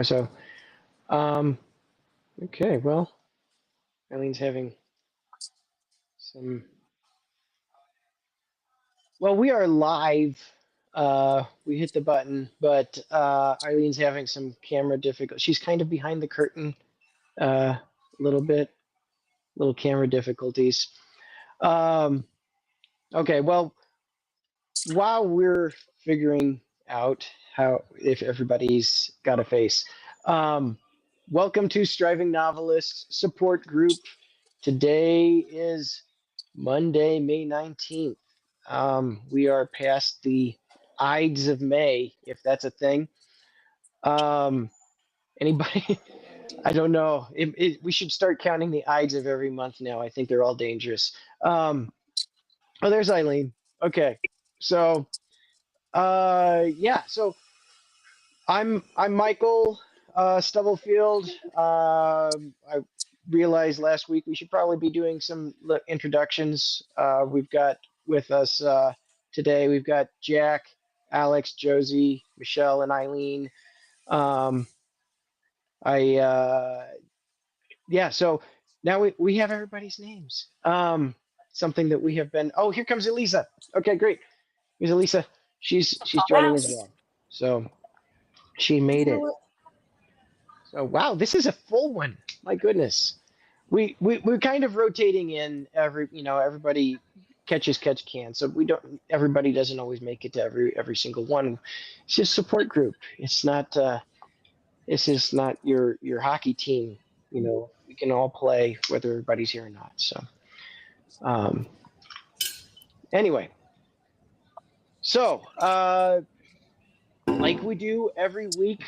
So, um, okay, well, Eileen's having some. Well, we are live. We hit the button, but Eileen's having some camera difficulty. She's kind of behind the curtain, a little bit, little camera difficulties. Um, okay, well, while we're figuring out how if everybody's got a face, um, welcome to Striving Novelists Support Group. Today is Monday, May 19th. We are past the Ides of May, if that's a thing. Um, anybody? I don't know. We should start counting the Ides of every month now. I think they're all dangerous. Um, oh, there's Eileen. Okay, so yeah, so I'm Michael Stubblefield. I realized last week we should probably be doing some introductions. We've got with us today. We've got Jack, Alex, Josie, Michelle, and Eileen. Um, I yeah. So now we have everybody's names. Something that we have been. Oh, here comes Elisa. Okay, great. Here's Elisa. She's joining as well. So she made it. So wow, this is a full one. My goodness. We're kind of rotating in everybody catch can. So we don't everybody doesn't always make it to every single one. It's just support group. It's not this is not your hockey team. We can all play whether everybody's here or not. So anyway. So like we do every week,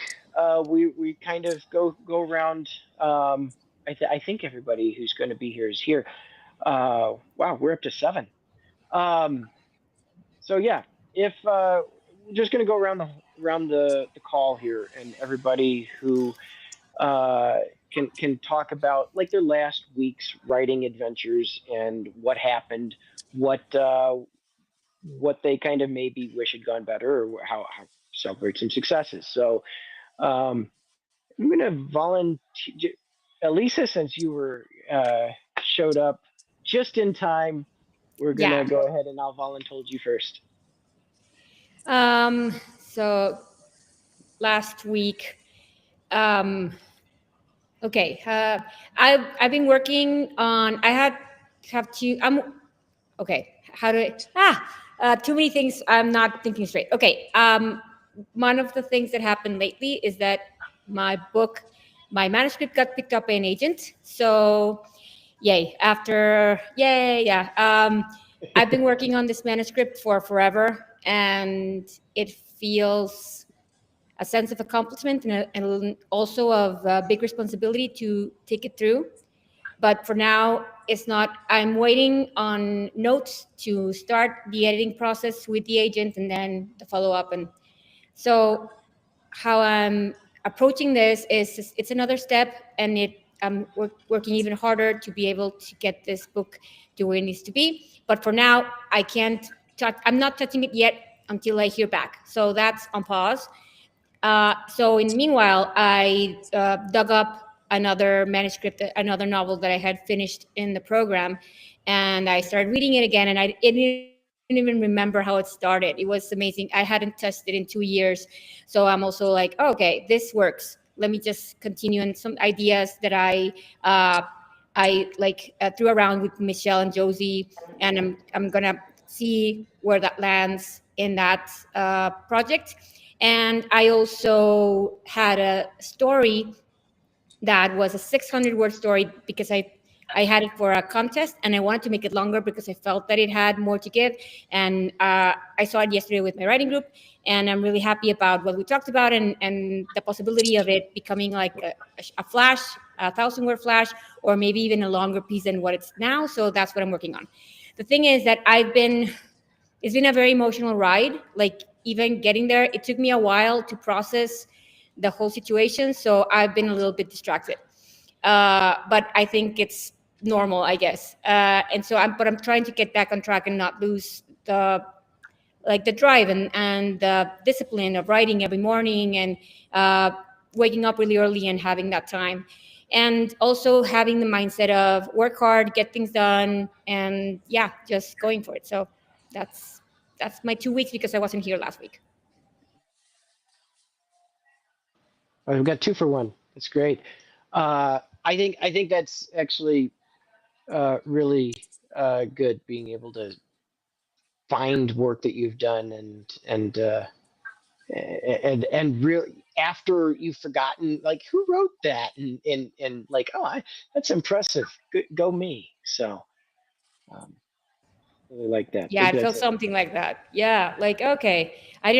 we kind of go around. I think everybody who's going to be here is here. Wow, we're up to 7. So yeah, if we're just going to go around the call here, and everybody who can talk about like their last week's writing adventures and what happened, what they kind of maybe wish had gone better, or how celebrate some successes. So I'm going to volunteer. Elisa, since you were showed up just in time, we're going to go ahead and I'll volunteer you first. So last week, okay. I've been working on. Have to. Okay. How do I? Too many things. I'm not thinking straight. Okay. One of the things that happened lately is that my manuscript got picked up by an agent. So, yay! Yeah. I've been working on this manuscript for forever, and it feels a sense of accomplishment and also of big responsibility to take it through. But for now, it's not. I'm waiting on notes to start the editing process with the agent and then the follow-up. And so how I'm approaching this is it's another step, and I'm working even harder to be able to get this book to where it needs to be. But for now, I can't touch. I'm not touching it yet until I hear back. So that's on pause. So in the meanwhile, I dug up another manuscript, another novel that I had finished in the program, and I started reading it again, and I didn't even remember how it started. It was amazing. I hadn't touched it in 2 years. So I'm also like, oh, okay, this works. Let me just continue. And some ideas that I threw around with Michelle and Josie, and I'm going to see where that lands in that project. And I also had a story that was a 600-word story because I had it for a contest, and I wanted to make it longer because I felt that it had more to give. And I saw it yesterday with my writing group, and I'm really happy about what we talked about and the possibility of it becoming like a flash, 1,000-word flash, or maybe even a longer piece than what it's now. So that's what I'm working on. The thing is that it's been a very emotional ride. Like even getting there, it took me a while to process the whole situation. So I've been a little bit distracted. But I think it's normal, I guess. And so I'm trying to get back on track and not lose the drive and the discipline of writing every morning and waking up really early and having that time, and also having the mindset of work hard, get things done, and yeah, just going for it. So that's my 2 weeks because I wasn't here last week. We've got 2 for 1. That's great. I think that's actually really good, being able to find work that you've done and really after you've forgotten, like, who wrote that, and like, oh, that's impressive. Go me. So really like that. Yeah, Think it felt that's something like that. Yeah, like, okay, I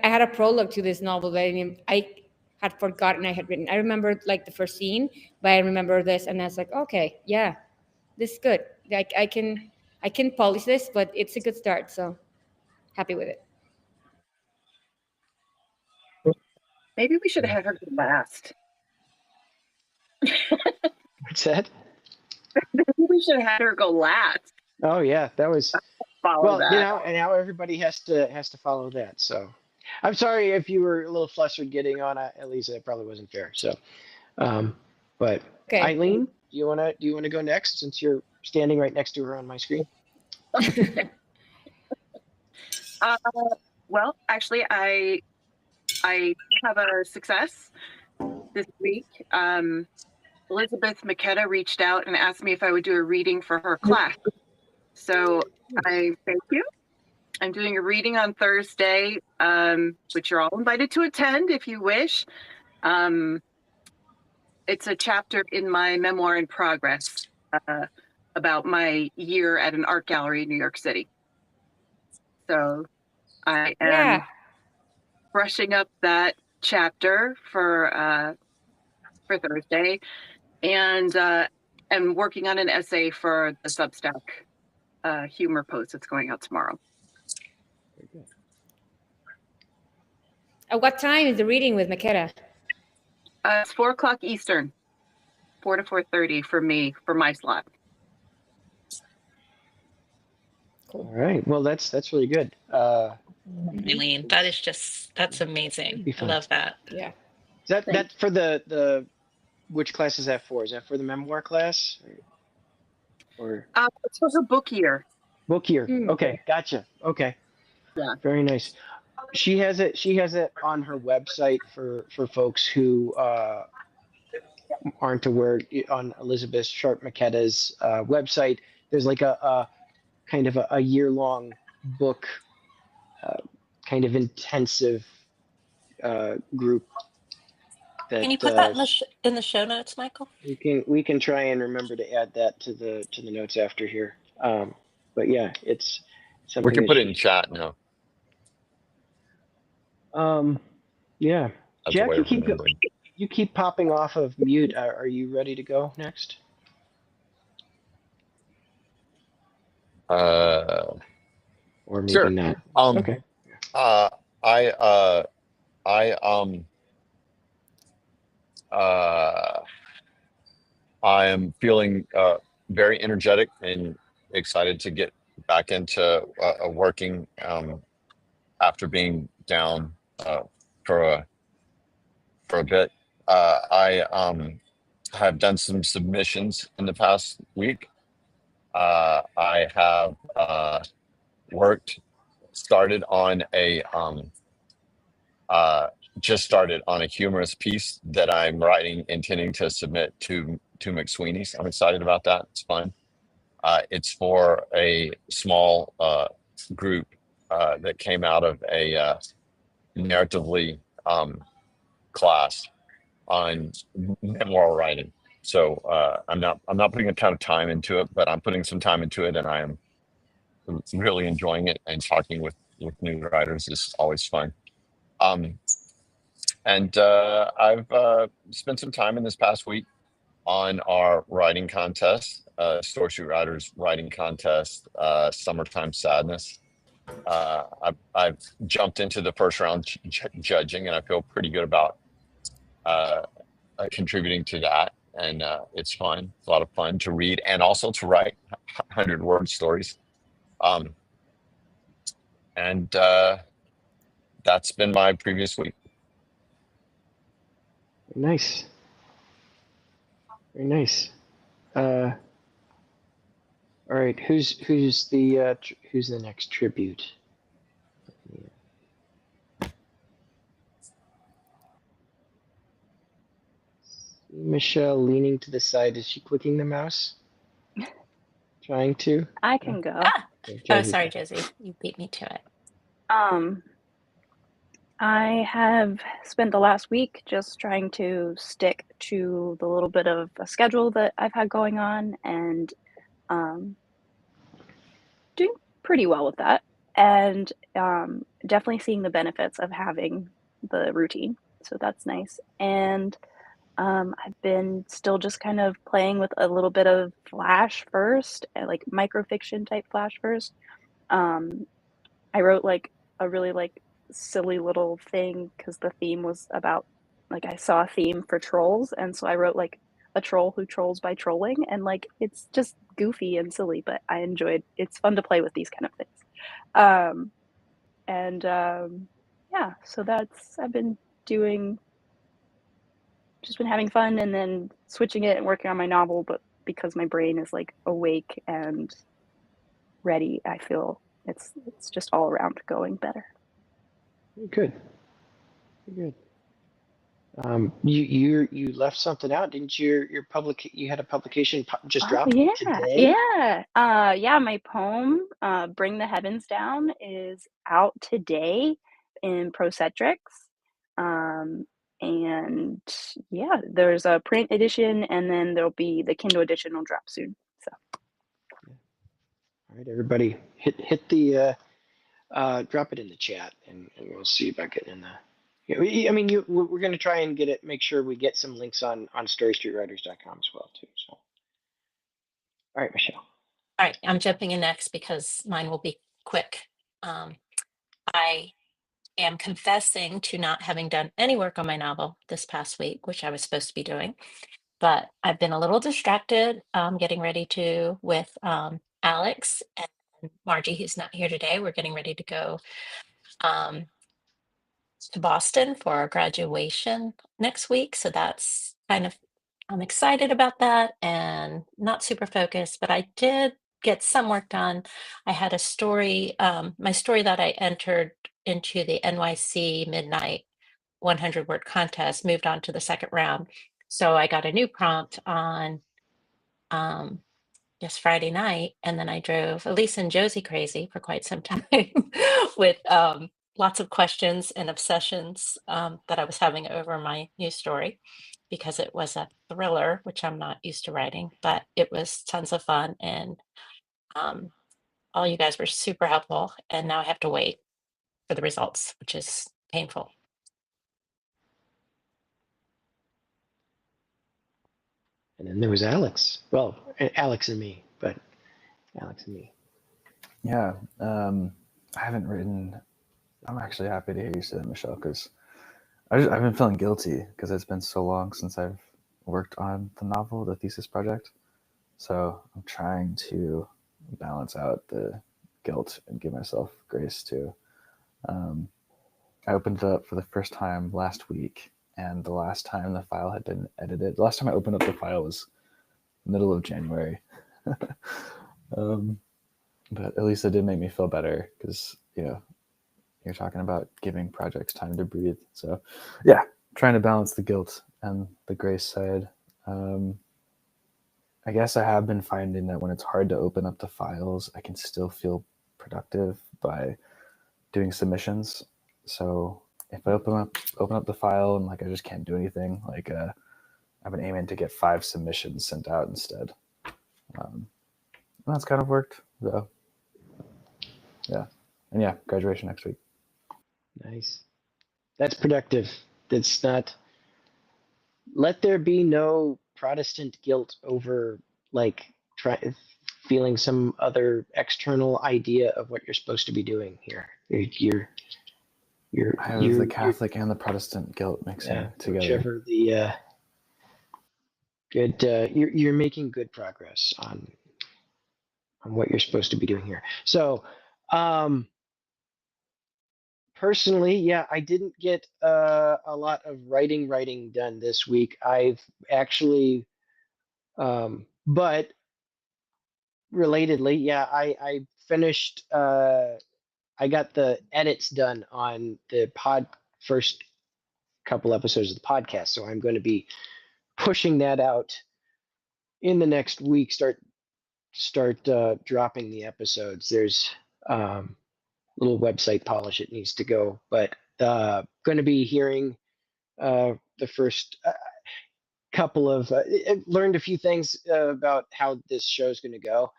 had a prologue to this novel that I had forgotten I had written. I remembered like the first scene, but I remember this, and I was like, okay, yeah, this is good. Like, I can polish this, but it's a good start. So happy with it. Maybe we should have her go last. what's that? Maybe we should have her go last. Oh yeah, that was Follow well, that. and now everybody has to follow that. So I'm sorry if you were a little flustered getting on Elisa. It probably wasn't fair. So, but Okay. Eileen, do you wanna go next, since you're standing right next to her on my screen? Well, actually, I have a success this week. Elizabeth McKenna reached out and asked me if I would do a reading for her class. So I thank you. I'm doing a reading on Thursday, which you're all invited to attend if you wish. It's a chapter in my memoir in progress about my year at an art gallery in New York City. So I am brushing up that chapter for Thursday, and am working on an essay for the Substack humor post that's going out tomorrow. At what time is the reading with Makeda? It's 4:00 Eastern, 4 to 4:30 for me, for my slot. Cool. All right. Well, that's really good. Eileen, that's amazing. I love that. Yeah. Is that for the which class is that for? Is that for the memoir class? Or It's for her book year. book year? Okay, gotcha. Okay. Yeah. Very nice. She has it on her website for folks who aren't aware. On Elizabeth Sharp McKetta's website, there's like a kind of a year-long book kind of intensive group that Can you put that in the show notes, Michael? we can try and remember to add that to the notes after here. But yeah, it's something we can put it in chat now. Yeah. As a Jack, way of remembering. you keep popping off of mute. Are you ready to go next? Or maybe Sure. not. Okay. I am feeling very energetic and excited to get back into working after being down for a bit. I have done some submissions in the past week. I have started on a humorous piece that I'm writing, intending to submit to McSweeney's. I'm excited about that. It's fun. It's for a small group that came out of a narratively class on memoir writing. So I'm not putting a ton of time into it, but I'm putting some time into it, and I am really enjoying it. And talking with new writers is always fun. And I've spent some time in this past week on our writing contest, Store Street Writers writing contest, Summertime Sadness. I've jumped into the first round judging, and I feel pretty good about contributing to that. And it's fun. It's a lot of fun to read and also to write 100-word stories. And that's been my previous week. Nice. Very nice. All right. Who's the next tribute? Michelle leaning to the side. Is she clicking the mouse? Trying to? I can go. Okay, Oh, sorry, Josie. You beat me to it. I have spent the last week just trying to stick to the little bit of a schedule that I've had going on, and doing pretty well with that, and definitely seeing the benefits of having the routine. So that's nice. And I've been still just kind of playing with a little bit of flash first, like microfiction type flash first. I wrote like a really like silly little thing because the theme was about, like, I saw a theme for trolls, and so I wrote like a troll who trolls by trolling, and like it's just goofy and silly, but I enjoyed. It's fun to play with these kind of things. Yeah, so that's I've been doing. Just been having fun, and then switching it and working on my novel, but because my brain is like awake and ready, I feel it's just all around going better. Good. Good. You left something out, didn't you? You had a publication just dropped today. Yeah. My poem, "Bring the Heavens Down," is out today in Procetrix. And yeah, there's a print edition, and then there'll be the Kindle edition will drop soon. So. All right, everybody, hit the drop it in the chat, and we'll see about getting in the. I mean, we're going to try and make sure we get some links on storystreetwriters.com as well too. So, all right, Michelle. All right, I'm jumping in next because mine will be quick. I am confessing to not having done any work on my novel this past week, which I was supposed to be doing, but I've been a little distracted getting ready with Alex and Margie, who's not here today. We're getting ready to go to Boston for our graduation next week. So that's I'm excited about that and not super focused, but I did get some work done. I had a story, my story that I entered into the NYC Midnight 100-word contest moved on to the second round. So I got a new prompt on Friday night, and then I drove Elisa and Josie crazy for quite some time with lots of questions and obsessions that I was having over my new story, because it was a thriller, which I'm not used to writing, but it was tons of fun, and all you guys were super helpful, and now I have to wait for the results, which is painful. And then there was Alex. Well, Alex and me, but Alex and me. Yeah, I haven't written. I'm actually happy to hear you say that, Michelle, because I've been feeling guilty because it's been so long since I've worked on the novel, the thesis project. So I'm trying to balance out the guilt and give myself grace too. I opened it up for the first time last week, and the last time the file had been edited, the last time I opened up the file was middle of January. But Elisa did make me feel better because, you're talking about giving projects time to breathe. So yeah, trying to balance the guilt and the grace side. I guess I have been finding that when it's hard to open up the files, I can still feel productive by doing submissions. So if I open up the file and I just can't do anything, I've been aiming to get 5 submissions sent out instead. And that's kind of worked. So yeah. And yeah, graduation next week. Nice. That's productive. That's not. Let there be no Protestant guilt over feeling some other external idea of what you're supposed to be doing here. I have the Catholic and the Protestant guilt mixing together. Whichever the good. You're making good progress on what you're supposed to be doing here. So, personally, yeah, I didn't get a lot of writing done this week. I've actually, but relatedly, yeah, I finished. I got the edits done on the first couple episodes of the podcast, so I'm going to be pushing that out in the next week. Start dropping the episodes. There's little website polish it needs to go, but going to be hearing the first couple of learned a few things about how this show's going to go.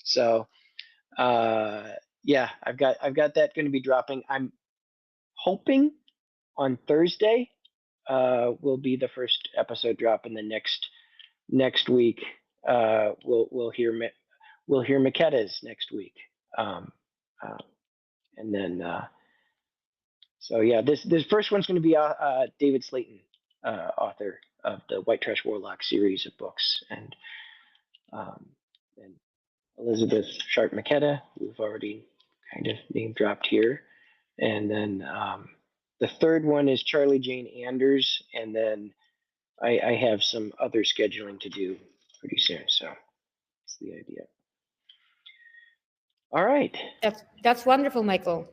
So yeah, I've got that going to be dropping. I'm hoping on Thursday will be the first episode drop, and the next week we'll hear Maquetta's next week. And then so yeah, this first one's going to be David Slayton, author of the White Trash Warlock series of books, and Elizabeth Sharp Maquetta, who've already kind of name dropped here, and then the third one is Charlie Jane Anders, and then I have some other scheduling to do pretty soon, so that's the idea. All right. That's wonderful, Michael.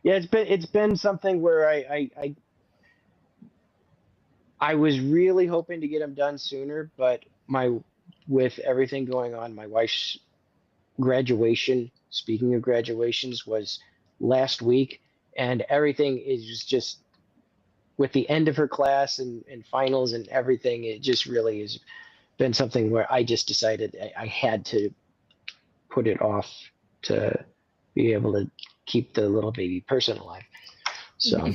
Yeah, it's been something where I was really hoping to get them done sooner, but with everything going on, my wife's graduation, speaking of graduations, was last week, and everything is just with the end of her class and finals and everything, it just really has been something where I just decided I had to put it off to be able to keep the little baby person alive. So,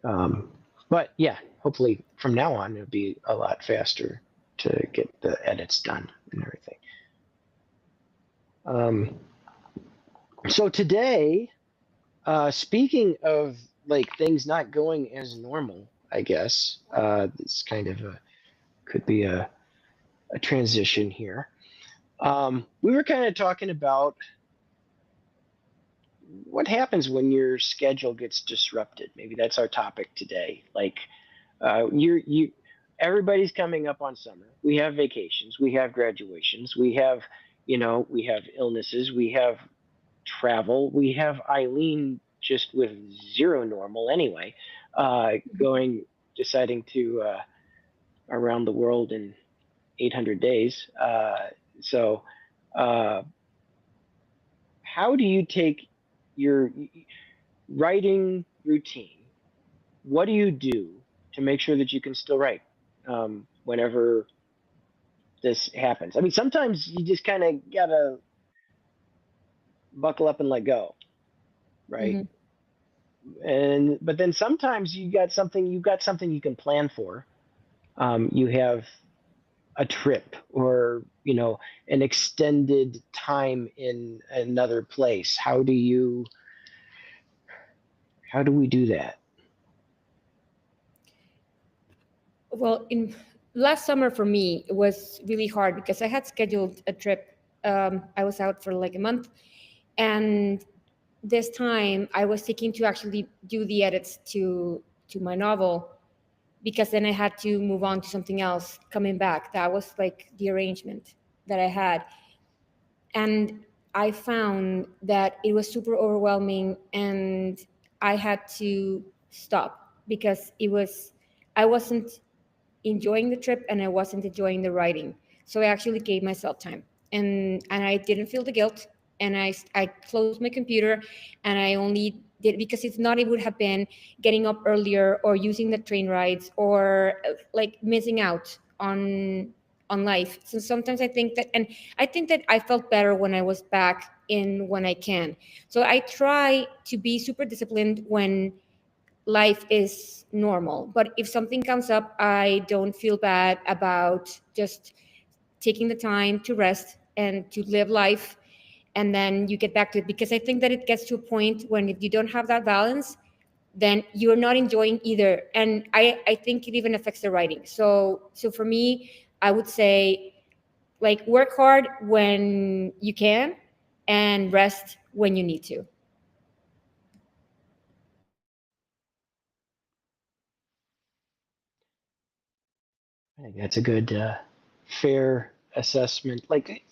but yeah, hopefully from now on it'll be a lot faster to get the edits done and everything. So today, speaking of like things not going as normal, I guess it's kind of could be a transition here. We were kind of talking about what happens when your schedule gets disrupted. Maybe that's our topic today. Like, everybody's coming up on summer. We have vacations. We have graduations. We have illnesses. We have travel. We have Eileen just with zero normal anyway, deciding to around the world in 800 days. So how do you take your writing routine? What do you do to make sure that you can still write whenever this happens? I mean, sometimes you just kind of gotta buckle up and let go, right? Mm-hmm. But then sometimes you've got something you can plan for. You have a trip or an extended time in another place. How do we do that? Well, in last summer for me, it was really hard because I had scheduled a trip. I was out for like a month, and this time I was seeking to actually do the edits to my novel, because then I had to move on to something else coming back. That was like the arrangement that I had. And I found that it was super overwhelming, and I had to stop because I wasn't enjoying the trip and I wasn't enjoying the writing. So I actually gave myself time, and I didn't feel the guilt, and I closed my computer, and I only did, because if not, it would have been getting up earlier or using the train rides or like missing out on life. So sometimes I think that I felt better when I was back in when I can. So I try to be super disciplined when life is normal. But if something comes up, I don't feel bad about just taking the time to rest and to live life, and then you get back to it. Because I think that it gets to a point when if you don't have that balance, then you're not enjoying either. And I think it even affects the writing. So for me, I would say, like, work hard when you can and rest when you need to. I think that's a good, fair assessment. Like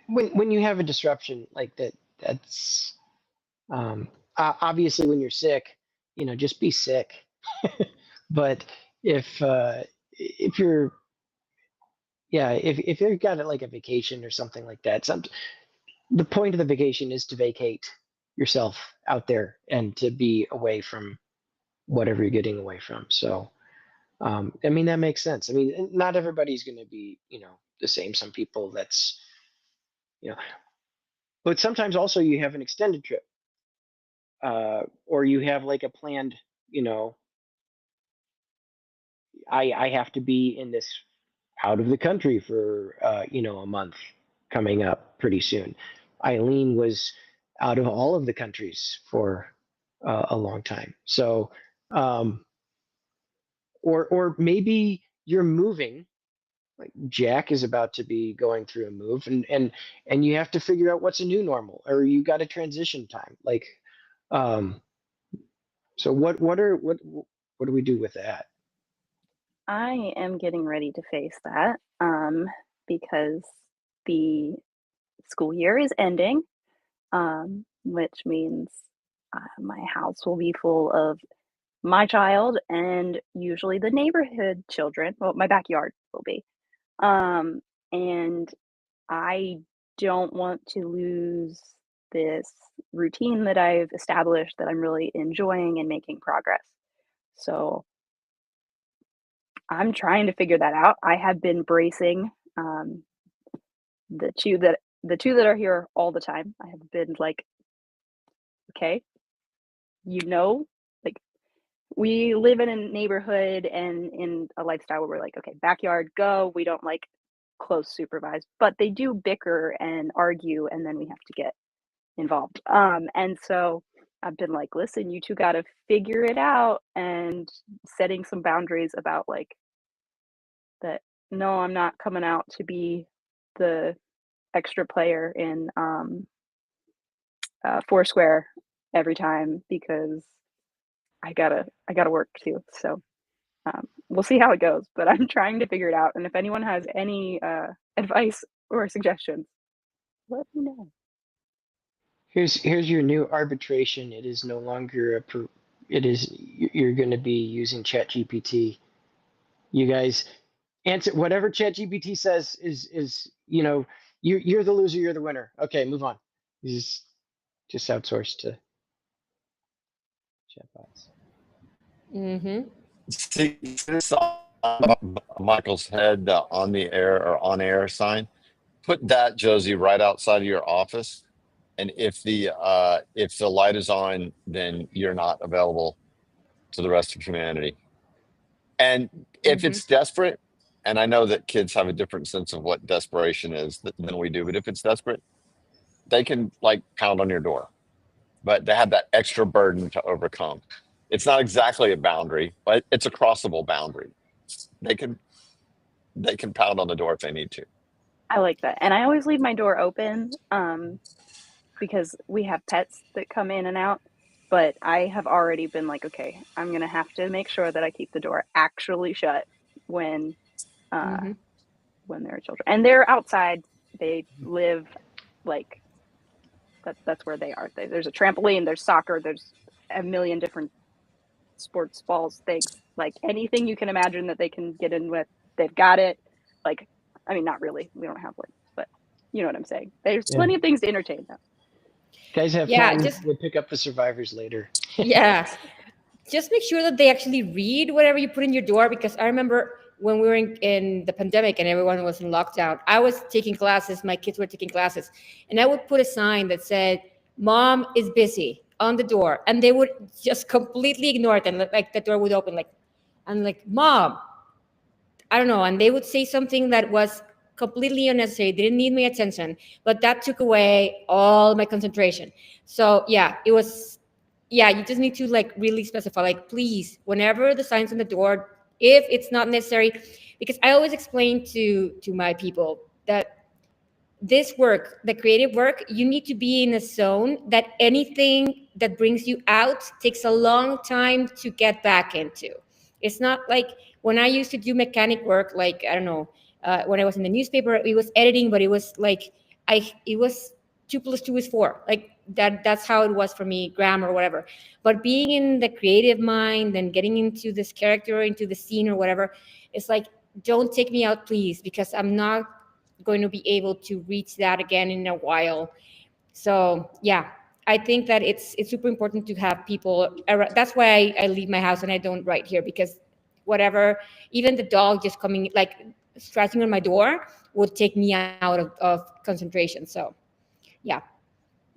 when you have a disruption like that, that's obviously when you're sick, just be sick. But if you're, yeah, if you've got like a vacation or something like that, the point of the vacation is to vacate yourself out there and to be away from whatever you're getting away from. So, I mean, that makes sense. I mean, not everybody's going to be, the same. Some people you know, but sometimes also you have an extended trip, or you have like a planned, you know, I have to be in this out of the country for, a month coming up pretty soon. Eileen was out of all of the countries for a long time. So, or maybe you're moving, like Jack is about to be going through a move, and you have to figure out what's a new normal, or you got a transition time. Like, um, so what do we do with that? I am getting ready to face that because the school year is ending, which means my house will be full of my child and usually the neighborhood children. Well, my backyard will be. And I don't want to lose this routine that I've established that I'm really enjoying and making progress. So I'm trying to figure that out. I have been bracing the two that are here all the time. I have been like, okay, like we live in a neighborhood and in a lifestyle where we're like, okay, backyard, go. We don't like close supervise, but they do bicker and argue, and then we have to get involved. And so I've been like, listen, you two got to figure it out, and setting some boundaries about like that. No, I'm not coming out to be the extra player in Foursquare every time because I gotta work too. So we'll see how it goes, but I'm trying to figure it out. And if anyone has any advice or suggestions, let me know. Here's your new arbitration. It is no longer you're going to be using ChatGPT. You guys answer whatever ChatGPT says is you're the loser, you're the winner. Okay, move on. Just outsourced to chatbots. Mm-hmm. See this on Michael's head on the air or on air sign. Put that, Josie, right outside of your office. And if the light is on, then you're not available to the rest of humanity. And if it's desperate, and I know that kids have a different sense of what desperation is than we do, but if it's desperate, they can like pound on your door, but they have that extra burden to overcome. It's not exactly a boundary, but it's a crossable boundary. They can pound on the door if they need to. I like that. And I always leave my door open because we have pets that come in and out. But I have already been like, okay, I'm going to have to make sure that I keep the door actually shut when there are children. And they're outside. They live like, that's where they are. There's a trampoline, there's soccer, there's a million different sports balls, things. Like anything you can imagine that they can get in with, they've got it. Like, I mean, not really. We don't have one, but you know what I'm saying. There's plenty of things to entertain them. Guys have fun. We'll pick up the survivors later. Yeah. Just make sure that they actually read whatever you put in your door, because I remember when we were in the pandemic and everyone was in lockdown, I was taking classes, my kids were taking classes, and I would put a sign that said, "Mom is busy," on the door, and they would just completely ignore it, and like the door would open, like, I'm like, "Mom," I don't know, and they would say something that was completely unnecessary, didn't need my attention, but that took away all my concentration. So yeah, it was, yeah, you just need to like really specify, like, please, whenever the sign's on the door, if it's not necessary, because I always explain to my people that this work, the creative work, you need to be in a zone that anything that brings you out takes a long time to get back into. It's not like when I used to do mechanic work, like, I don't know, when I was in the newspaper, it was editing, but it was like, it was 2 + 2 is 4. Like that's how it was for me, grammar or whatever. But being in the creative mind and getting into this character, into the scene or whatever, it's like, don't take me out, please, because I'm not going to be able to reach that again in a while. So yeah, I think that it's super important to have people around. That's why I leave my house and I don't write here, because whatever, even the dog just coming, like scratching on my door, would take me out of concentration. So yeah,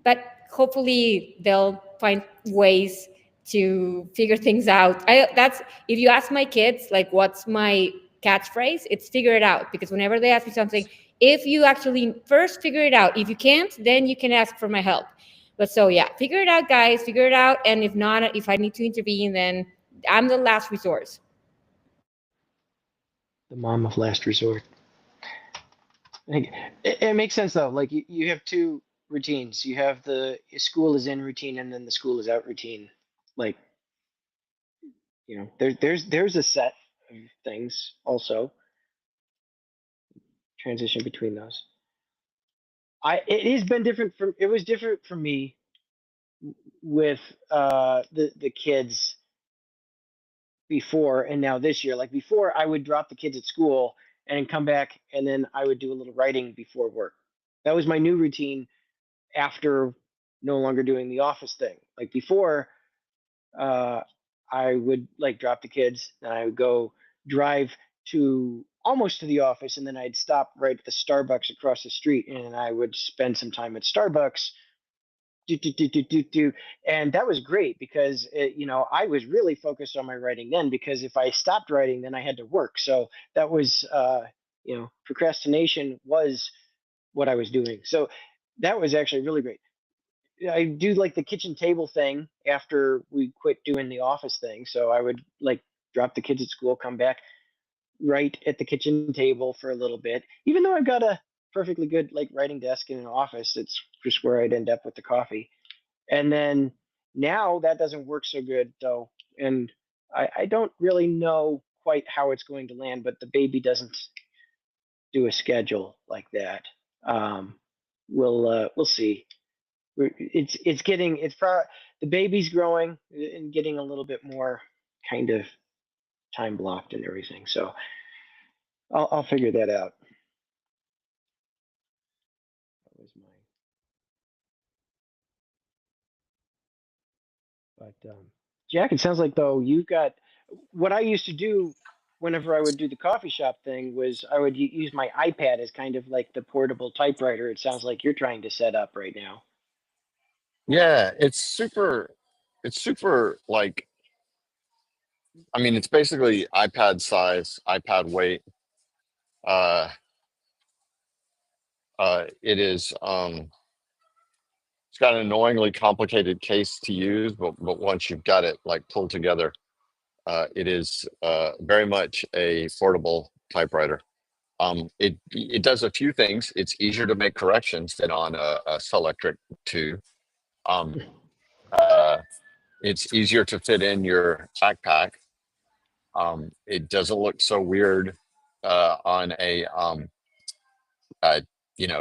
but hopefully they'll find ways to figure things out. That's, if you ask my kids like what's my catchphrase, it's figure it out, because whenever they ask me something, if you actually first figure it out, if you can't, then you can ask for my help. But so yeah, figure it out, guys, figure it out. And if not, if I need to intervene, then I'm the last resort. The mom of last resort. I think it makes sense though. Like you have two routines. You have the school is in routine and then the school is out routine. Like, there's a set of things also. Transition between those. It has been different from, it was different for me with the kids before and now this year. Like before, I would drop the kids at school and come back, and then I would do a little writing before work. That was my new routine after no longer doing the office thing. Like before, I would like drop the kids and I would go drive to almost to the office, and then I'd stop right at the Starbucks across the street and I would spend some time at Starbucks. And that was great because I was really focused on my writing then, because if I stopped writing then I had to work. So that was procrastination was what I was doing. So that was actually really great. I do like the kitchen table thing after we quit doing the office thing. So I would like drop the kids at school, come back, write at the kitchen table for a little bit. Even though I've got a perfectly good like writing desk in an office, it's just where I'd end up with the coffee. And then now that doesn't work so good though. And I don't really know quite how it's going to land, but the baby doesn't do a schedule like that. We'll see. The baby's growing and getting a little bit more kind of time blocked and everything. So I'll figure that out. That was but Jack, it sounds like though you got what I used to do whenever I would do the coffee shop thing was I would use my iPad as kind of like the portable typewriter. It sounds like you're trying to set up right now. Yeah, it's super like, I mean, it's basically iPad size, iPad weight. Uh, it is, it's got an annoyingly complicated case to use, but once you've got it like pulled together, it is very much a portable typewriter. It does a few things. It's easier to make corrections than on a Selectric 2. Um, uh, it's easier to fit in your backpack. It doesn't look so weird on a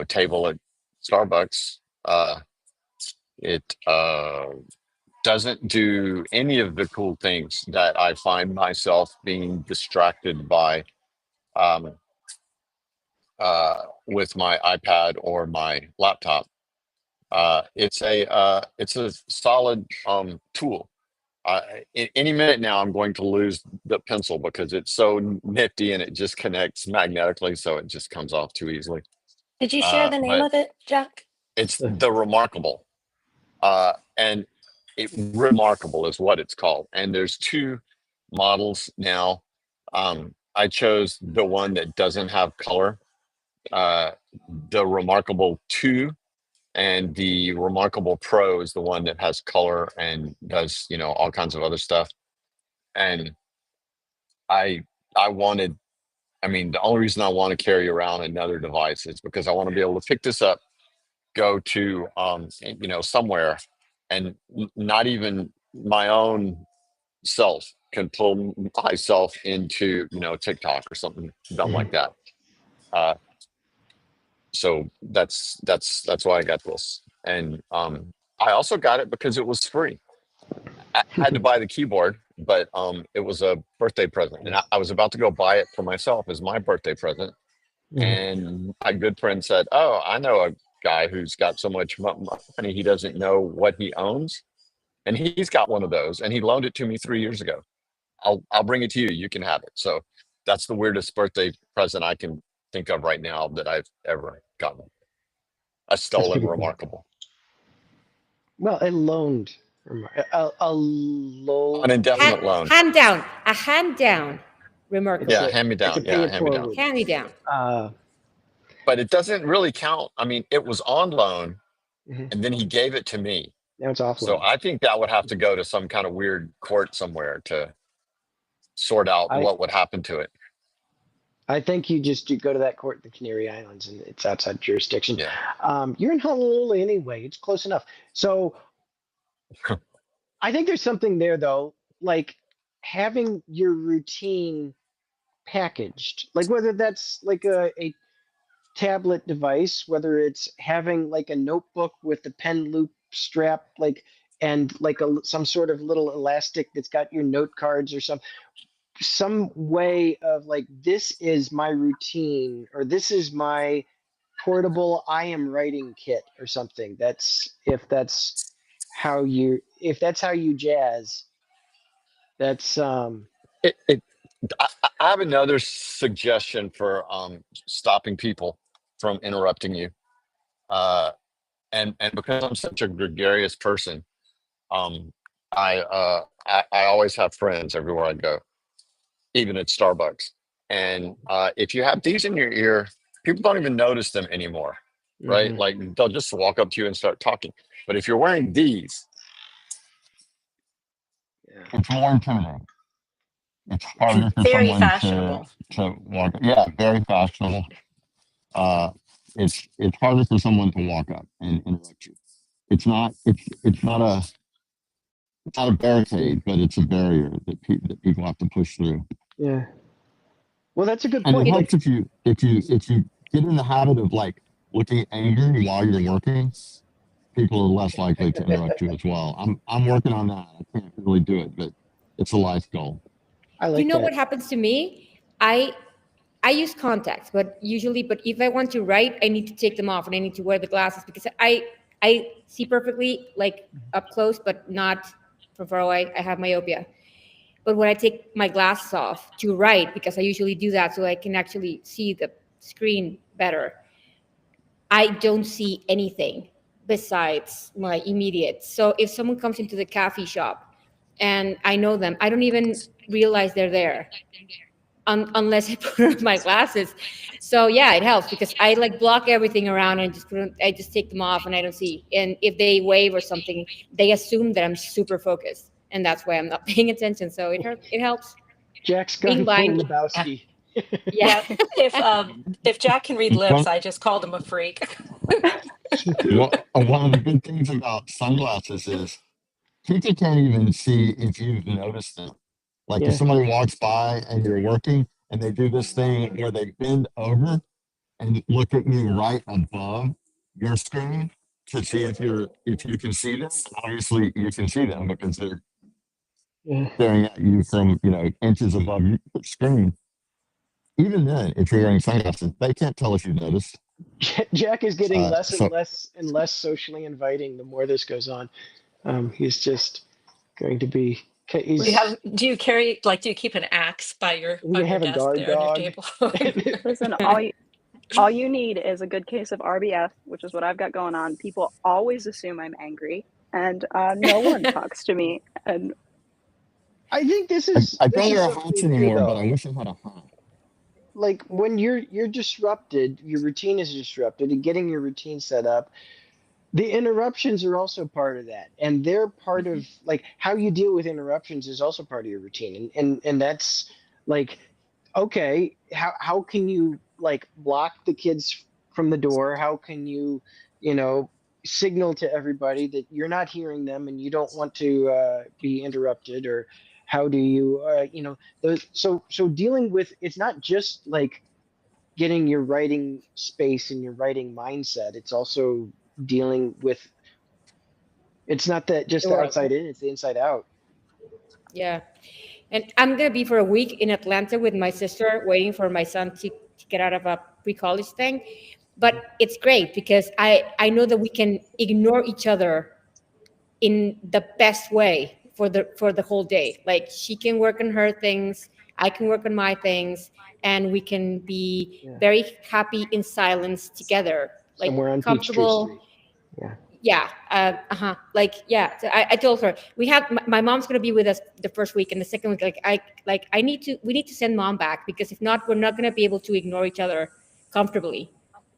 table at Starbucks. It doesn't do any of the cool things that I find myself being distracted by um, with my iPad or my laptop. It's a solid tool. Any minute now, I'm going to lose the pencil because it's so nifty and it just connects magnetically, so it just comes off too easily. Did you share the name But of it, Jack? it's the Remarkable, and Remarkable is what it's called. And there's two models now. I chose the one that doesn't have color, the Remarkable 2, and the Remarkable Pro is the one that has color and does all kinds of other stuff. And I I wanted, I mean, the only reason I want to carry around another device is because I want to be able to pick this up, go to somewhere, and not even my own self can pull myself into, TikTok or something dumb like that. So that's why I got this. And I also got it because it was free. I had to buy the keyboard, but it was a birthday present, and I was about to go buy it for myself as my birthday present. And my good friend said, "Oh, I know a guy who's got so much money he doesn't know what he owns, and he's got one of those, and he loaned it to me 3 years ago. I'll bring it to you. You can have it." So that's the weirdest birthday present I can think of right now that I've ever gotten. A stolen remarkable. Well, a loaned, a loan, An indefinite loan. Hand down, a hand down remarkable. Yeah, hand me down. It's a Yeah, pay it hand me down. forward. Hand me down. But it doesn't really count. I mean, it was on loan, Mhm. and then he gave it to me. Now it's offline. So I think that would have to go to some kind of weird court somewhere to sort out what would happen to it. I think you go to that court in the Canary Islands, and it's outside jurisdiction. Yeah. You're in Honolulu anyway. It's close enough. So I think there's something there, though, like having your routine packaged, like whether that's like a tablet device, whether it's having like a notebook with the pen loop strap, like, and like some sort of little elastic that's got your note cards or some way of like, this is my routine, or this is my portable I am writing kit or something. If that's how you jazz, that's I have another suggestion for stopping people from interrupting you. And because I'm such a gregarious person, I always have friends everywhere I go, even at Starbucks. And if you have these in your ear, people don't even notice them anymore, right? Like they'll just walk up to you and start talking. But if you're wearing these, it's more intimidating. It's harder for Very someone fashionable. to walk. Yeah, very fashionable. It's harder for someone to walk up and interrupt you. It's not a barricade, but it's a barrier that people have to push through. Yeah. Well, that's a good And point. it helps if you get in the habit of like looking angry while you're working, people are less likely to interrupt you as well. I'm working on that. I can't really do it, but it's a life goal. I like that. What happens to me? I use contacts, but if I want to write, I need to take them off and I need to wear the glasses because I see perfectly, like up close, but not from far away. I have myopia. But when I take my glasses off to write, because I usually do that so I can actually see the screen better, I don't see anything besides my immediate. So if someone comes into the coffee shop and I know them, I don't even realize they're there unless I put on my glasses. So yeah, it helps because I like block everything around and I just take them off and I don't see. And if they wave or something, they assume that I'm super focused, and that's why I'm not paying attention. So it helps. Jack's Being got blind. Lebowski. Yeah. If Jack can read lips, I just called him a freak. One of the good things about sunglasses is people can't even see if you've noticed them. Like if somebody walks by and you're working and they do this thing where they bend over and look at you right above your screen to see if you can see them. Obviously, you can see them because they're staring at you from inches above your screen. Even then, if you're wearing sunglasses, they can't tell if you've noticed. Jack is getting less and less socially inviting the more this goes on. He's just going to be. Do you keep an axe by your desk guard there dog. on your table? Listen, all you need is a good case of RBF, which is what I've got going on. People always assume I'm angry, and no one talks to me. And I think this is. I don't wear hats anymore, but I wish I had a hat. Like when you're disrupted, your routine is disrupted, and getting your routine set up. The interruptions are also part of that, and they're part of like how you deal with interruptions is also part of your routine, and that's like, okay, how can you like block the kids from the door? How can you signal to everybody that you're not hearing them and you don't want to be interrupted? Or how do you those so dealing with, it's not just like getting your writing space and your writing mindset, it's also dealing with, it's not that just The the world. outside in, it's the inside out. Yeah. And I'm going to be for a week in Atlanta with my sister, waiting for my son to get out of a pre-college thing. But it's great because I know that we can ignore each other in the best way for the whole day. Like she can work on her things, I can work on my things, and we can be very happy in silence together, like Somewhere on Peachtree comfortable. Street. Yeah. Yeah. Like, yeah. So I told her we have my mom's going to be with us the first week, and the second week, we need to send mom back, because if not, we're not going to be able to ignore each other comfortably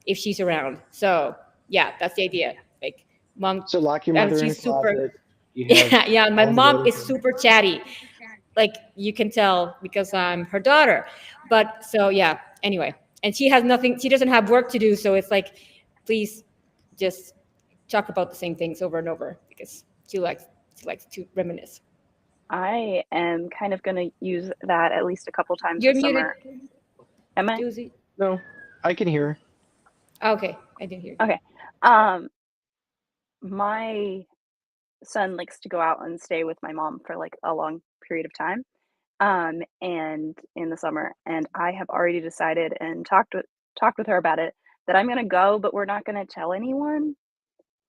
if she's around. So yeah, that's the idea. Like mom, So lock your and mother in a she's super. closet. You have Yeah. My all the mom is writing. super chatty, like you can tell because I'm her daughter. But so yeah. Anyway, and she has nothing. She doesn't have work to do, so it's like, please, just talk about the same things over and over, because she likes to reminisce. I am kind of going to use that at least a couple times You're this muted, summer. Am I? Josie. No, I can hear her. Okay, I didn't hear you. Okay. My son likes to go out and stay with my mom for like a long period of time. And in the summer, and I have already decided and talked with her about it, that I'm gonna go, but we're not gonna tell anyone.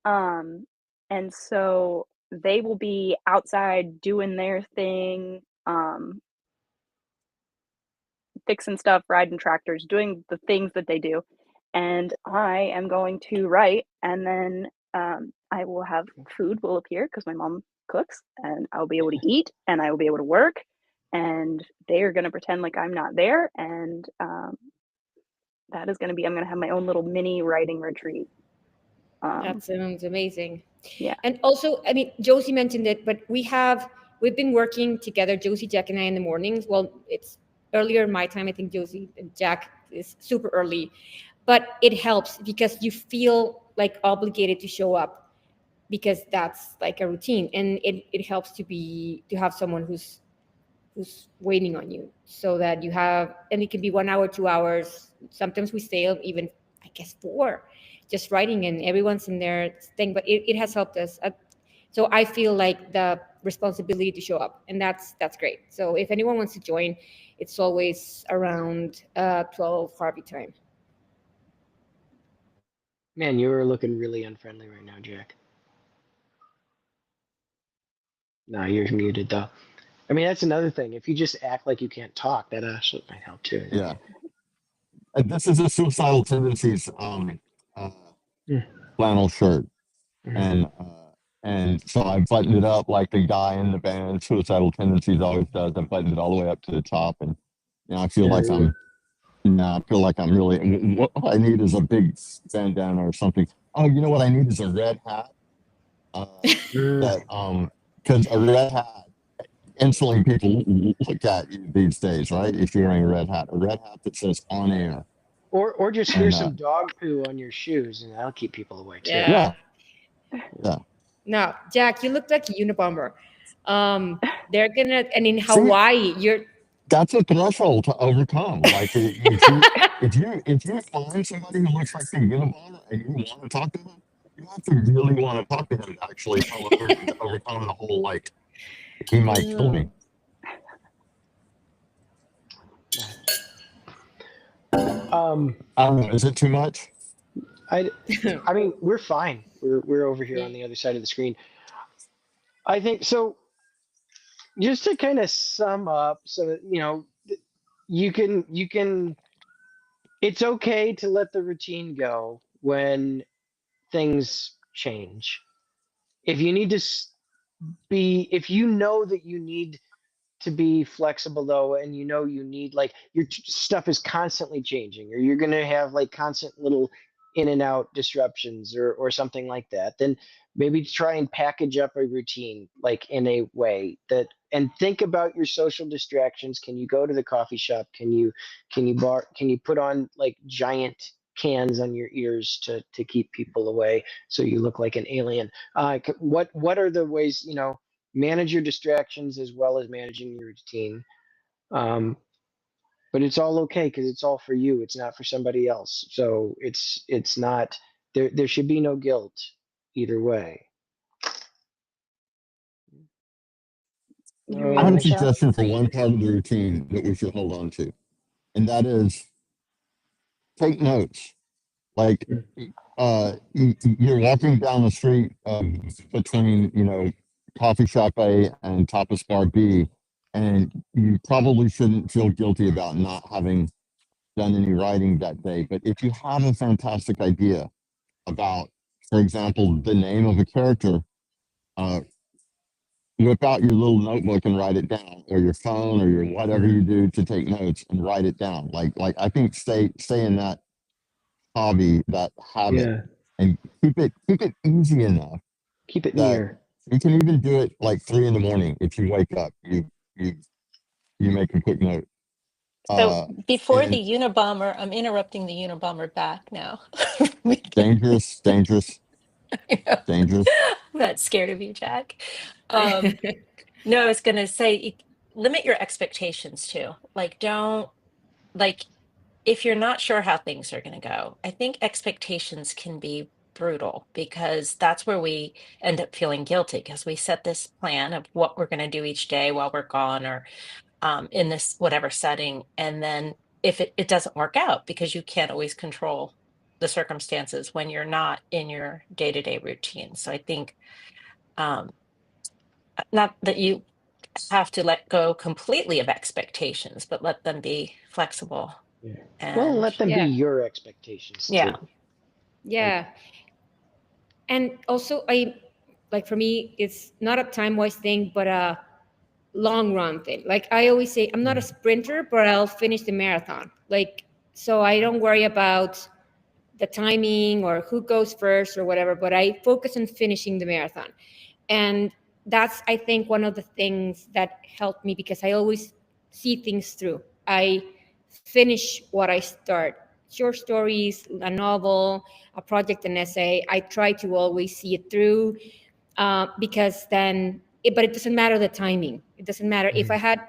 And so they will be outside doing their thing, fixing stuff, riding tractors, doing the things that they do. And I am going to write, and then I will have food will appear because my mom cooks, and I'll be able to eat, and I will be able to work, and they are going to pretend like I'm not there, and that is going to be, I'm going to have my own little mini writing retreat. That sounds amazing. Yeah. And also, I mean, Josie mentioned it, but we've been working together, Josie, Jack, and I, in the mornings. Well, it's earlier in my time. I think Josie and Jack is super early, but it helps because you feel like obligated to show up, because that's like a routine, and it helps to have someone who's waiting on you, so that you have, and it can be 1 hour, 2 hours. Sometimes we stay up even, I guess, 4, just writing, and everyone's in their thing. But it has helped us. So I feel like the responsibility to show up, and that's great. So if anyone wants to join, it's always around 12 Harvey time. Man, you are looking really unfriendly right now, Jack. No, you're muted though. I mean, that's another thing. If you just act like you can't talk, that actually might help too. Yeah. And this is a Suicidal Tendencies flannel shirt. And so I buttoned it up like the guy in the band Suicidal Tendencies always does. I buttoned it all the way up to the top, and I feel like I'm really, what I need is a big bandana or something. Oh, you know what I need is a red hat. Because a red hat, instantly people look at you these days, right? If you're wearing a red hat that says on air. Or just hear some dog poo on your shoes, and that'll keep people away too. Yeah. No, Jack, you look like a Unabomber. They're gonna, and in Hawaii, that's a threshold to overcome. Like if you find somebody who looks like the Unabomber and you want to talk to them, you have to really want to talk to them to actually overcome the whole, like, he might kill me. I don't know. Is it too much? I mean, we're fine. We're over here on the other side of the screen. I think so. Just to kind of sum up, so that, you can. It's okay to let the routine go when things change. If you need to if you know that you need to be flexible though, and you need, like, your stuff is constantly changing, or you're going to have like constant little in and out disruptions, or something like that, then maybe try and package up a routine, like, in a way that, and think about your social distractions. Can you go to the coffee shop? Can you put on like giant cans on your ears to keep people away, so you look like an alien? What are the ways, manage your distractions as well as managing your routine. But it's all okay because it's all for you. It's not for somebody else. So it's not there. There should be no guilt either way. You're I right, have a Michelle. suggestion for one part of the routine that we should hold on to, and that is take notes. Like, you're walking down the street between, coffee shop A and tapas bar B, and you probably shouldn't feel guilty about not having done any writing that day. But if you have a fantastic idea about, for example, the name of a character, uh, whip out your little notebook and write it down, or your phone, or your whatever you do to take notes and write it down. Like I think stay in that hobby, that habit, Yeah. and keep it easy enough Keep it that near. you can even do it like 3 in the morning. If you wake up, you you make a quick note. So before the And Unabomber, I'm interrupting the Unabomber back now. dangerous, dangerous, I know. dangerous. I'm not scared of you, Jack. No, I was gonna say limit your expectations too. Like don't like if you're not sure how things are gonna go, I think expectations can be brutal because that's where we end up feeling guilty because we set this plan of what we're gonna do each day while we're gone or in this whatever setting. And then if it doesn't work out because you can't always control the circumstances when you're not in your day-to-day routine. So I think um, not that you have to let go completely of expectations, but let them be flexible. Yeah. Well, And let them be Yeah. your expectations yeah, too. Yeah. And also, like for me, it's not a time wise thing, but a long run thing. Like I always say, I'm not a sprinter, but I'll finish the marathon. Like, so I don't worry about the timing or who goes first or whatever, but I focus on finishing the marathon. And that's, I think, one of the things that helped me because I always see things through. I finish what I start. Short stories, a novel, a project, an essay. I try to always see it through because then, but it doesn't matter the timing. It doesn't matter if I had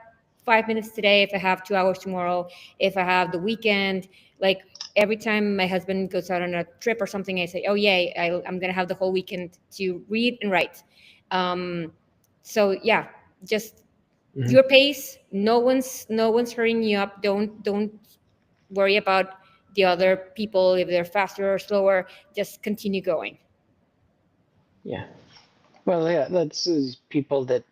5 minutes today, if I have 2 hours tomorrow, if I have the weekend. Like every time my husband goes out on a trip or something, I say, oh, yay, I'm going to have the whole weekend to read and write. So yeah, just your pace. No one's hurrying you up. Don't worry about the other people if they're faster or slower. Just continue going. Yeah. Well, yeah, that's people that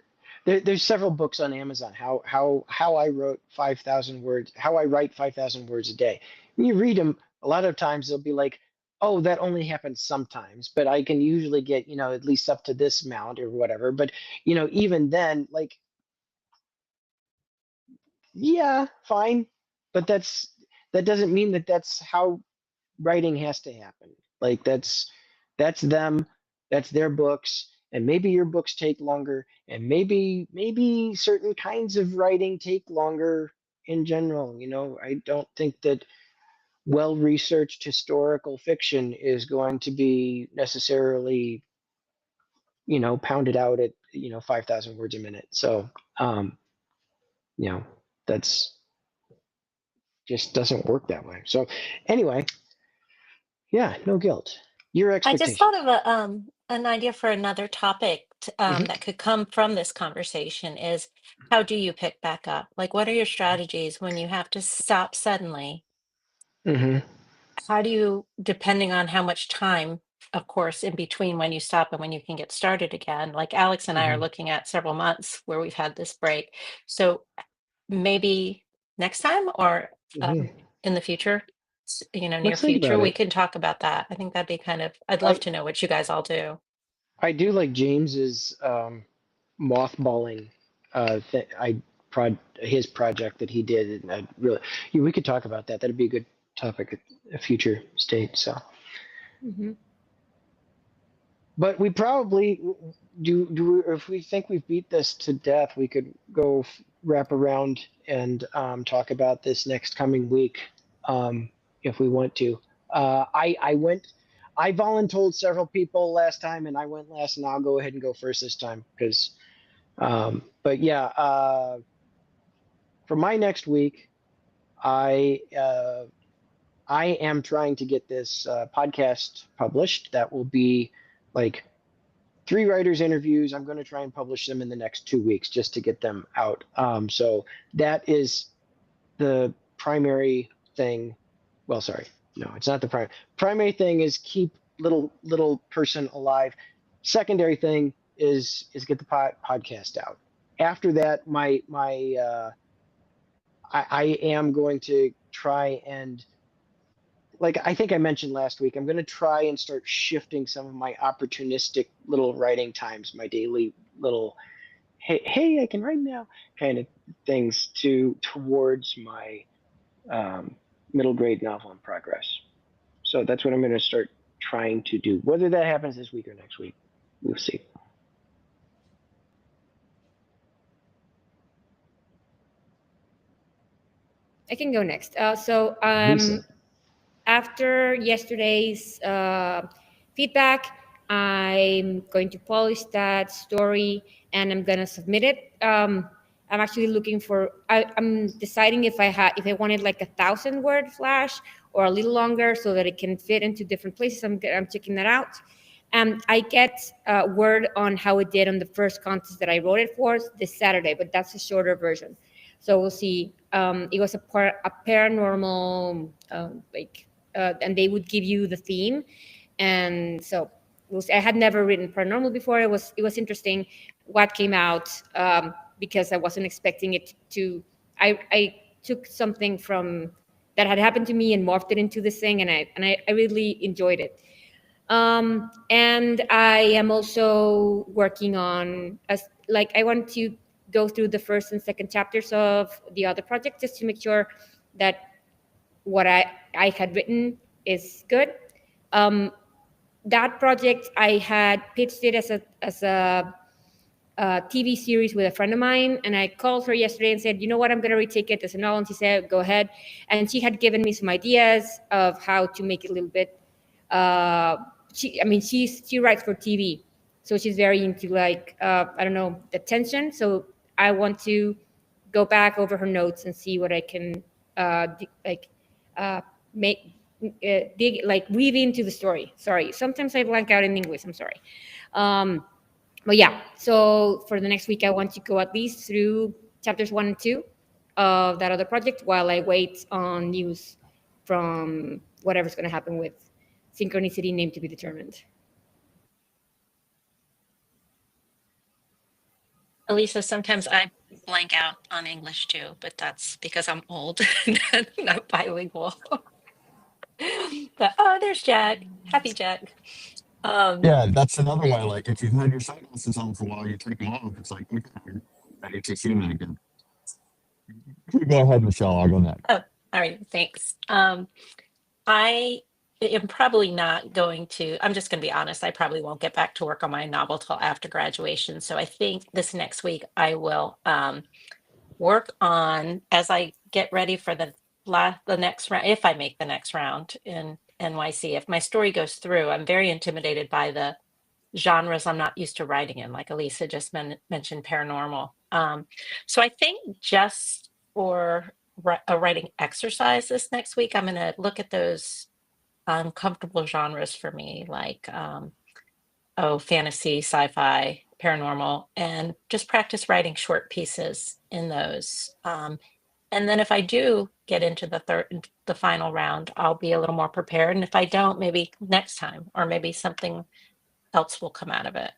there's several books on Amazon. How I wrote 5,000 words. How I write 5,000 words a day. When you read them, a lot of times they'll be like, "Oh, that only happens sometimes," but I can usually get at least up to this amount or whatever. But even then, like, yeah, fine, but that doesn't mean that that's how writing has to happen. Like that's them, that's their books, and maybe your books take longer, and maybe certain kinds of writing take longer in general. I don't think that well-researched historical fiction is going to be necessarily, pounded out at 5,000 words a minute. So, you know, that's just doesn't work that way. So, anyway, yeah, no guilt. Your I just thought expectations. of an idea for another topic that could come from this conversation is how do you pick back up? Like, what are your strategies when you have to stop suddenly? Hmm. How do you, depending on how much time, of course, in between when you stop and when you can get started again, like Alex and I are Hmm. looking at several months where we've had this break. So maybe next time or Hmm. in the future, near Let's think future, about we it. can talk about that. I think that'd be I'd love I to know what you guys all do. I do like James's mothballing his project that he did, and I really we could talk about that. That'd be a good topic at a future state. So, Mhm. but we probably if we think we've beat this to death, we could go wrap around and talk about this next coming week if we want to. I voluntold several people last time, and I went last, and I'll go ahead and go first this time because But yeah, for my next week, I I am trying to get this podcast published. That will be like 3 writers' interviews. I'm going to try and publish them in the next 2 weeks just to get them out. So that is the primary thing. Well, sorry, no, it's not the primary thing. Is keep little person alive. Secondary thing is get the podcast out. After that, I am going to try and, like I think I mentioned last week, I'm going to try and start shifting some of my opportunistic little writing times, my daily little hey I can write now kind of things towards my um, middle grade novel in progress. So that's what I'm going to start trying to do. Whether that happens this week or next week, we'll see. I can go next. Lisa. After yesterday's feedback, I'm going to polish that story and I'm gonna submit it. I'm actually looking for. I'm deciding if I wanted like 1,000-word flash or a little longer so that it can fit into different places. I'm checking that out. I get word on how it did on the first contest that I wrote it for this Saturday, but that's a shorter version. So we'll see. It was a paranormal, and they would give you the theme, and so we'll see. I had never written paranormal before. It was interesting what came out, because I wasn't expecting it to. I took something from that had happened to me and morphed it into this thing, and I really enjoyed it. And I am also working on I want to go through the first and second chapters of the other project just to make sure that what I had written is good. That project I had pitched it as a TV series with a friend of mine, and I called her yesterday and said, you know what, I'm going to retake it as a novel. And she said, go ahead. And she had given me some ideas of how to make it a little bit. She writes for TV, so she's very into I don't know, the tension. So I want to go back over her notes and see what I can make weave into the story. Sorry, sometimes I blank out in English. I'm sorry. But yeah, so for the next week, I want to go at least through chapters 1 and 2 of that other project while I wait on news from whatever's going to happen with Synchronicity, name to be determined. Elisa, sometimes I blank out on English too, but that's because I'm old, not bilingual. But there's Jack. Happy Jack. Yeah, that's another way. Like if you've had your sunglasses on for a while, you take them off. It's like, okay, ready to human again. Go ahead, Michelle. I'll go next. Oh, all right. Thanks. I am probably not going to, I'm just going to be honest, I probably won't get back to work on my novel till after graduation. So I think this next week I will work on, as I get ready for the next round, if I make the next round in NYC. If my story goes through, I'm very intimidated by the genres I'm not used to writing in, like Elisa just mentioned paranormal. So I think just for a writing exercise this next week, I'm going to look at those uncomfortable genres for me, like fantasy, sci-fi, paranormal, and just practice writing short pieces in those. And then if I do get into the final round, I'll be a little more prepared. And if I don't, maybe next time, or maybe something else will come out of it.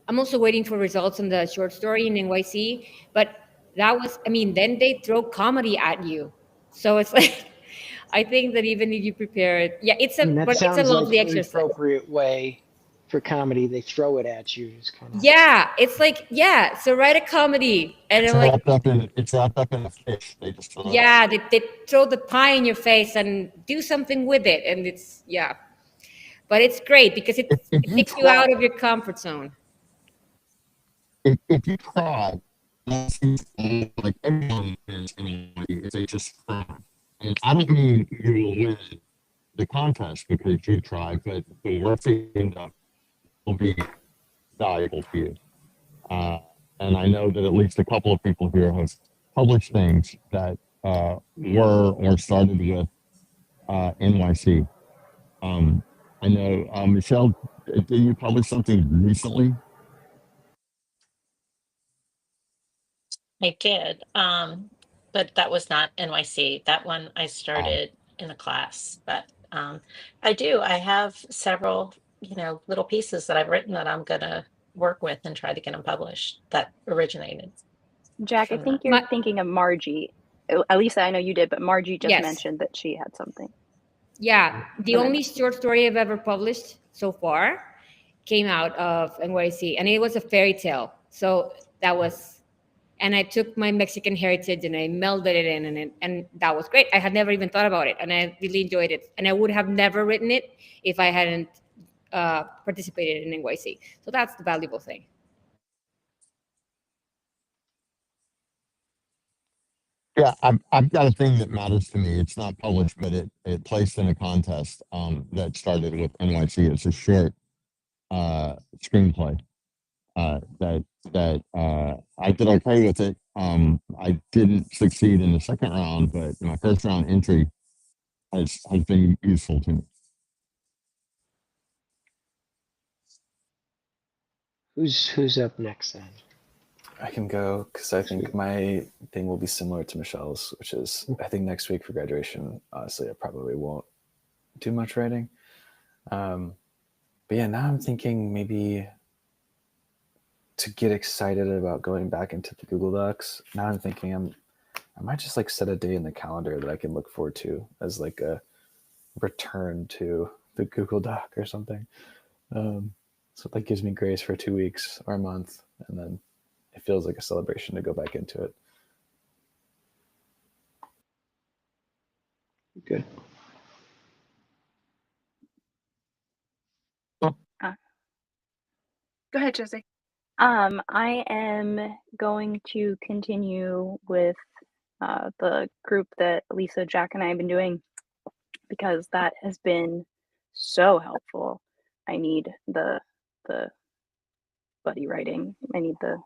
I'm also waiting for results on the short story in NYC, but that was, then they throw comedy at you. So it's like, I think that even if you prepare it, yeah, it's a lovely like exercise. The appropriate way for comedy. They throw it at you. It's kind of... Yeah, it's like, yeah, so write a comedy. And it's wrapped up in a fish. They just throw they throw the pie in your face and do something with it. And it's, yeah. But it's great because it takes you out of your comfort zone. If you try, like everyone is anyway, if they just try. And I don't mean you will win the contest because you tried, but the work that you end up will be valuable to you. And I know that at least a couple of people here have published things that were or started with NYC. I know, Michelle, did you publish something recently? I did, but that was not NYC. That one I started in a class. But I have several, little pieces that I've written that I'm gonna work with and try to get them published that originated Jack, I from that. think you're thinking of Margie. Elisa, I know you did, but Margie just Yes. mentioned that she had something. Yeah, the only short story I've ever published so far came out of NYC, and it was a fairy tale. So that was, and I took my Mexican heritage and I melded it in, and that was great. I had never even thought about it, and I really enjoyed it. And I would have never written it if I hadn't participated in NYC. So that's the valuable thing. Yeah, I've got a thing that matters to me. It's not published, but it placed in a contest that started with NYC. It's a short screenplay that I did okay with it. I didn't succeed in the second round, but my first round entry has been useful to me. Who's up next then? I can go because I think my thing will be similar to Michelle's, which is I think next week for graduation, honestly, I probably won't do much writing. But yeah, now I'm thinking maybe to get excited about going back into the Google Docs. Now I'm thinking I might just like set a day in the calendar that I can look forward to as like a return to the Google Doc or something. So that gives me grace for 2 weeks or a month, and then it feels like a celebration to go back into it. Good. Go ahead, Josie. I am going to continue with the group that Elisa, Jack, and I have been doing because that has been so helpful. I need the buddy writing. I need the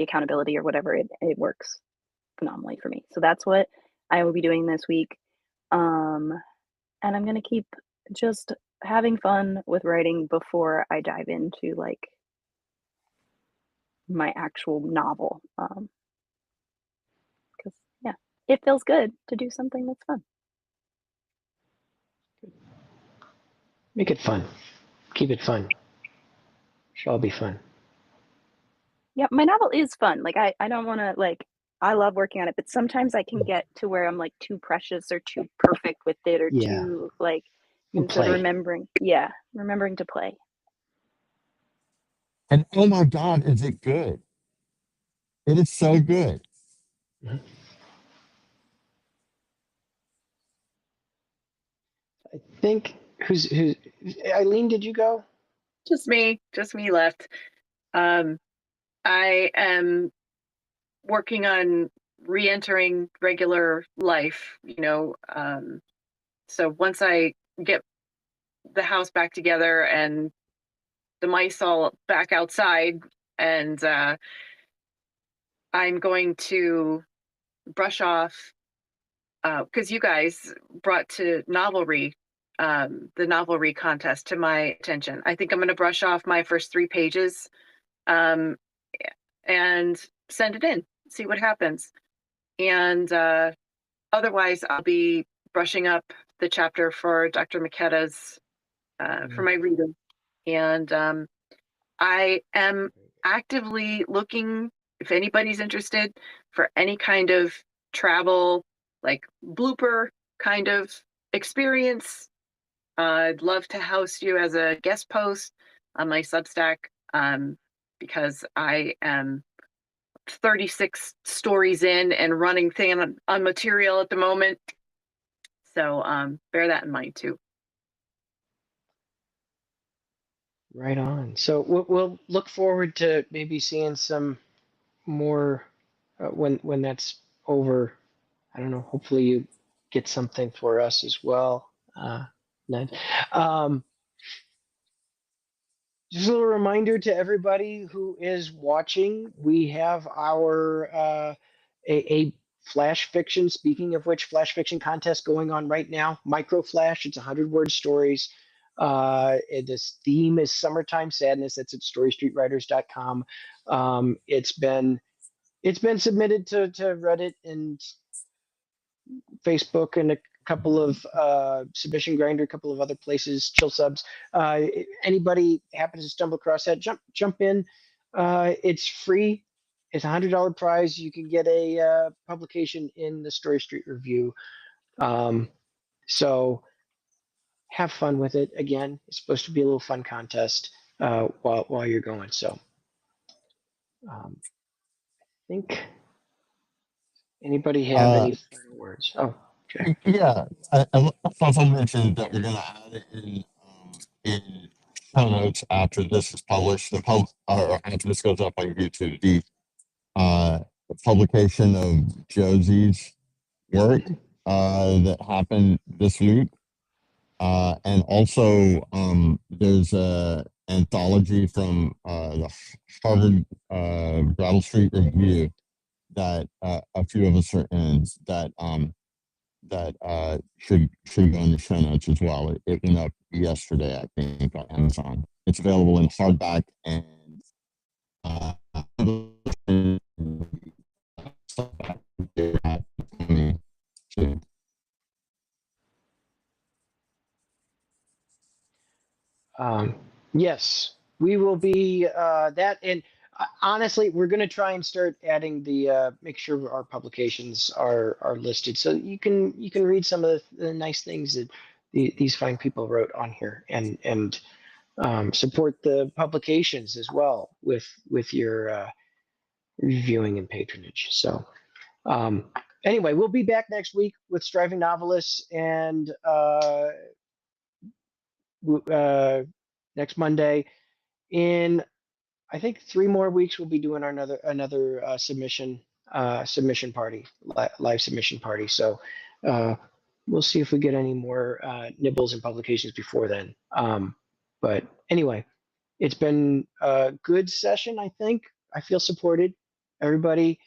accountability or whatever. It works phenomenally for me. So that's what I will be doing this week. And I'm gonna keep just having fun with writing before I dive into like my actual novel. Because yeah, it feels good to do something that's fun. Make it fun. Keep it fun. Should all be fun. Yeah, my novel is fun. Like I don't want to like I love working on it, but sometimes I can get to where I'm like too precious or too perfect with it or too like instead of remembering to play. And oh my God, is it good? It is so good. I think who's Eileen, did you go? Just me left. I am working on re-entering regular life, so once I get the house back together and the mice all back outside, and I'm going to brush off because you guys brought to Novelry the Novelry contest to my attention. I think I'm going to brush off my first 3 pages and send it in, see what happens. And otherwise, I'll be brushing up the chapter for Dr. Maquetta's for my reader. And I am actively looking, if anybody's interested, for any kind of travel, like blooper kind of experience. I'd love to host you as a guest post on my Substack because I am 36 stories in and running thin on material at the moment. So bear that in mind too. Right on. So we'll look forward to maybe seeing some more when that's over. I don't know. Hopefully you get something for us as well. None. Just a little reminder to everybody who is watching, we have our a flash fiction, speaking of which, flash fiction contest going on right now. Micro Flash, it's 100-word stories. This theme is summertime sadness. That's at storystreetwriters.com. It's been submitted to Reddit and Facebook and a couple of Submission Grinder, a couple of other places, Chill Subs. Anybody happens to stumble across that, jump in. It's free. It's $100 prize. You can get a publication in the Story Street Review. So have fun with it. Again, it's supposed to be a little fun contest while you're going. So I think anybody have any final words? Oh, okay. Yeah, I also mentioned that we're going to add it in show notes after this is published. Or after this goes up on YouTube, the publication of Josie's work that happened this week, and also there's a anthology from the Harvard Brattle Street Review that a few of us are in that should go in the show notes as well. It went up yesterday, I think, on Amazon. It's available in hardback and yes, we will be that. And honestly, we're going to try and start adding the make sure our publications are listed, so you can read some of the nice things that these fine people wrote on here, and support the publications as well with your reviewing and patronage. So anyway, we'll be back next week with Striving Novelists, and next Monday. In I think 3 more weeks, we'll be doing another submission party, live submission party. So we'll see if we get any more nibbles and publications before then. But anyway, it's been a good session. I think I feel supported. Everybody,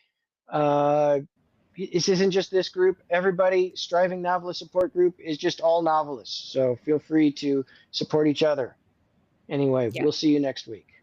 this isn't just this group. Everybody, Striving Novelist Support Group is just all novelists. So feel free to support each other. Anyway, we'll see you next week.